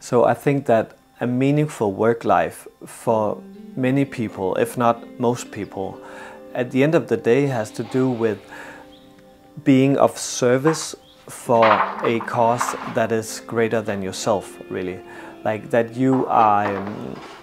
So I think that a meaningful work life for many people, if not most people, at the end of the day has to do with being of service for a cause that is greater than yourself, really. Like that you are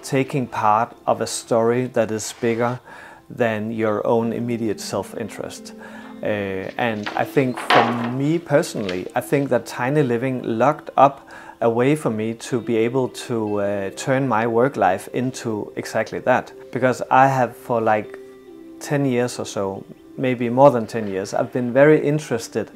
taking part of a story that is bigger than your own immediate self-interest. And I think for me personally, I think that tiny living locked up a way for me to be able to turn my work life into exactly that. Because I have for like 10 years or so, maybe more than 10 years, I've been very interested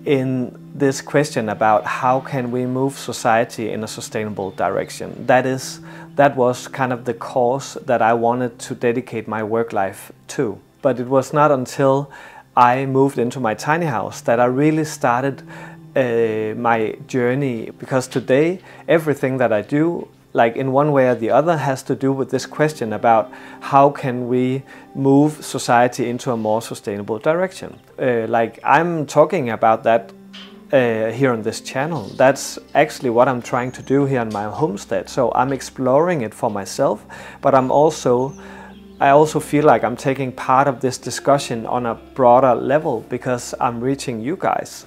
in this question about how can we move society in a sustainable direction. That was kind of the cause that I wanted to dedicate my work life to. But it was not until I moved into my tiny house that I really started my journey, because today everything that I do, like in one way or the other, has to do with this question about how can we move society into a more sustainable direction. Like I'm talking about that here on this channel. That's actually what I'm trying to do here on my homestead. So I'm exploring it for myself, but I also feel like I'm taking part of this discussion on a broader level because I'm reaching you guys.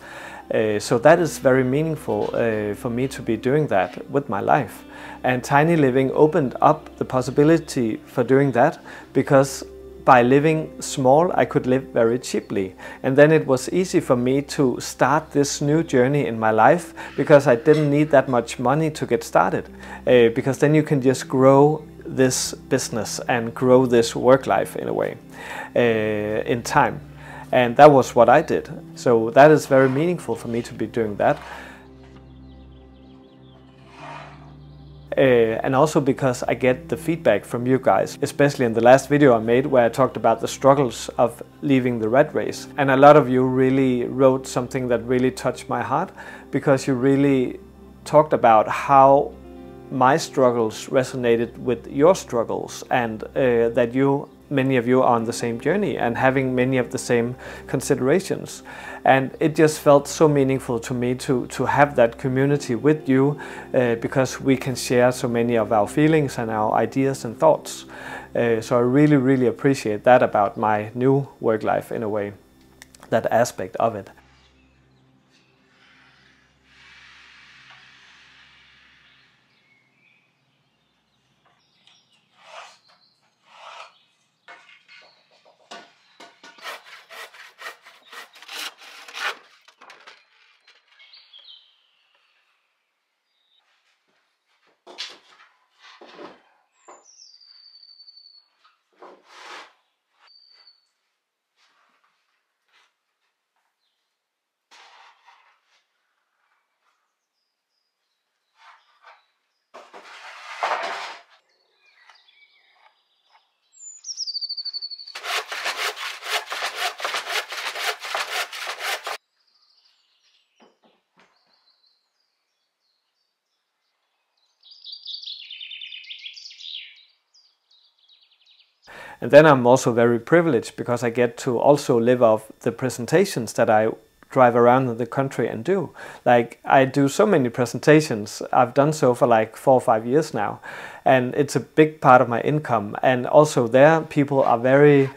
So that is very meaningful for me to be doing that with my life. And tiny living opened up the possibility for doing that, because by living small I could live very cheaply. And then it was easy for me to start this new journey in my life because I didn't need that much money to get started. Because then you can just grow this business and grow this work life in a way, in time. And that was what I did. So that is very meaningful for me to be doing that. And also because I get the feedback from you guys, especially in the last video I made where I talked about the struggles of leaving the rat race. And a lot of you really wrote something that really touched my heart, because you really talked about how my struggles resonated with your struggles, and that many of you are on the same journey and having many of the same considerations. And it just felt so meaningful to me to have that community with you, because we can share so many of our feelings and our ideas and thoughts. So I really, really appreciate that about my new work life in a way, that aspect of it. And then I'm also very privileged because I get to also live off the presentations that I drive around in the country and do. Like I do so many presentations. I've done so for like 4 or 5 years now. And it's a big part of my income. And also there people are very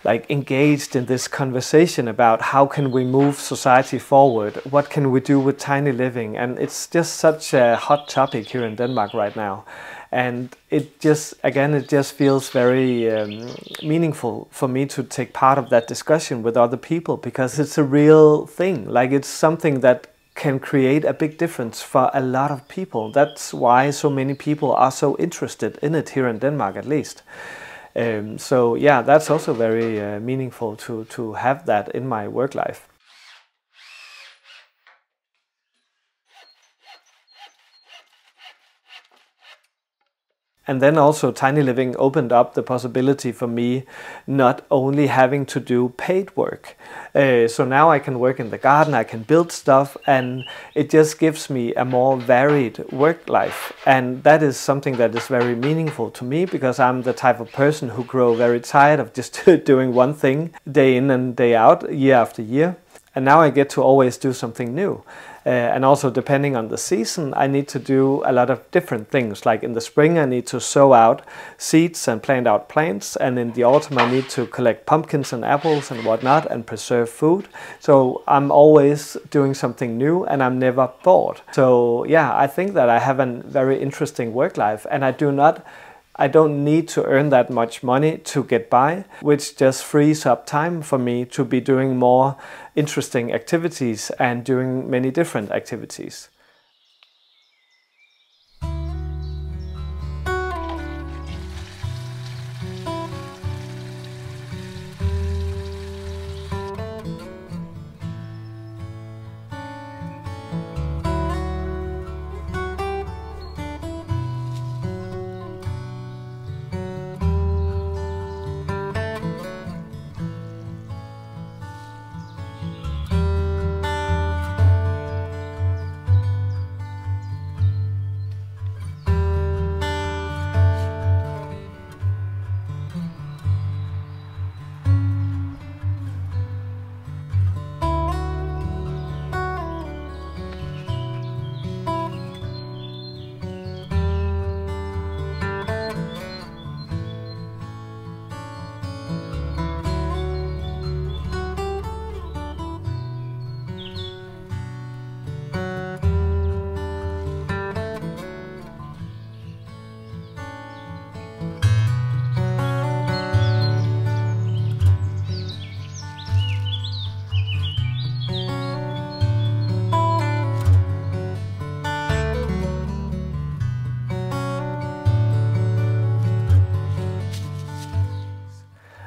like engaged in this conversation about how can we move society forward? What can we do with tiny living? And it's just such a hot topic here in Denmark right now. And it just feels very meaningful for me to take part of that discussion with other people, because it's a real thing. Like it's something that can create a big difference for a lot of people. That's why so many people are so interested in it here in Denmark, at least. So yeah, that's also very meaningful to have that in my work life. And then also tiny living opened up the possibility for me not only having to do paid work. So now I can work in the garden, I can build stuff, and it just gives me a more varied work life. And that is something that is very meaningful to me, because I'm the type of person who grow very tired of just doing one thing day in and day out, year after year. And now I get to always do something new. And also depending on the season, I need to do a lot of different things. Like in the spring, I need to sow out seeds and plant out plants. And in the autumn, I need to collect pumpkins and apples and whatnot and preserve food. So I'm always doing something new and I'm never bored. So yeah, I think that I have a very interesting work life, and I don't need to earn that much money to get by, which just frees up time for me to be doing more interesting activities and doing many different activities.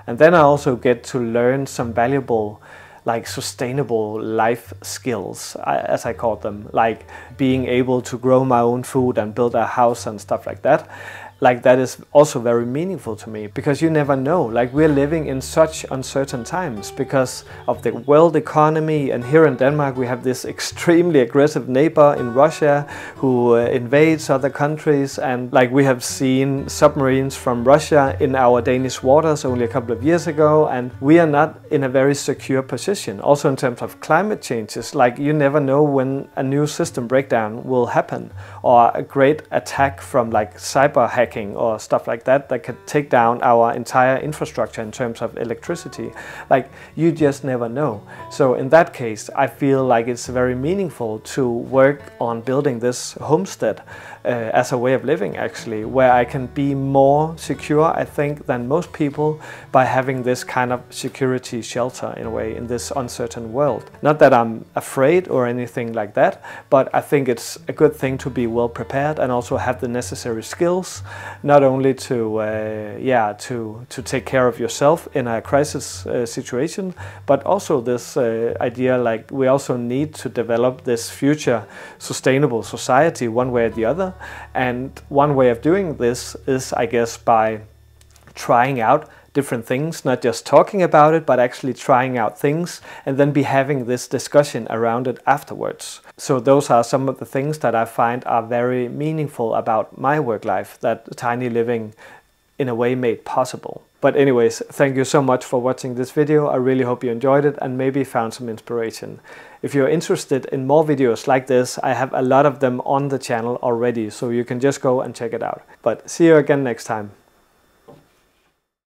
And then I also get to learn some valuable, like sustainable life skills, as I call them, like being able to grow my own food and build a house and stuff like that. Like that is also very meaningful to me, because you never know, like we're living in such uncertain times because of the world economy, and here in Denmark we have this extremely aggressive neighbor in Russia who invades other countries, and like we have seen submarines from Russia in our Danish waters only a couple of years ago, and we are not in a very secure position. Also in terms of climate changes, like you never know when a new system breakdown will happen, or a great attack from like cyber hacking or stuff like that that could take down our entire infrastructure in terms of electricity. Like you just never know. So in that case, I feel like it's very meaningful to work on building this homestead as a way of living, actually, where I can be more secure, I think, than most people by having this kind of security shelter in a way in this uncertain world. Not that I'm afraid or anything like that, but I think it's a good thing to be well prepared and also have the necessary skills, not only to take care of yourself in a crisis situation, but also this idea like we also need to develop this future sustainable society one way or the other. And one way of doing this is, I guess, by trying out different things, not just talking about it, but actually trying out things and then be having this discussion around it afterwards. So those are some of the things that I find are very meaningful about my work life that tiny living in a way made possible. But anyways, thank you so much for watching this video. I really hope you enjoyed it and maybe found some inspiration. If you're interested in more videos like this, I have a lot of them on the channel already, so you can just go and check it out. But see you again next time.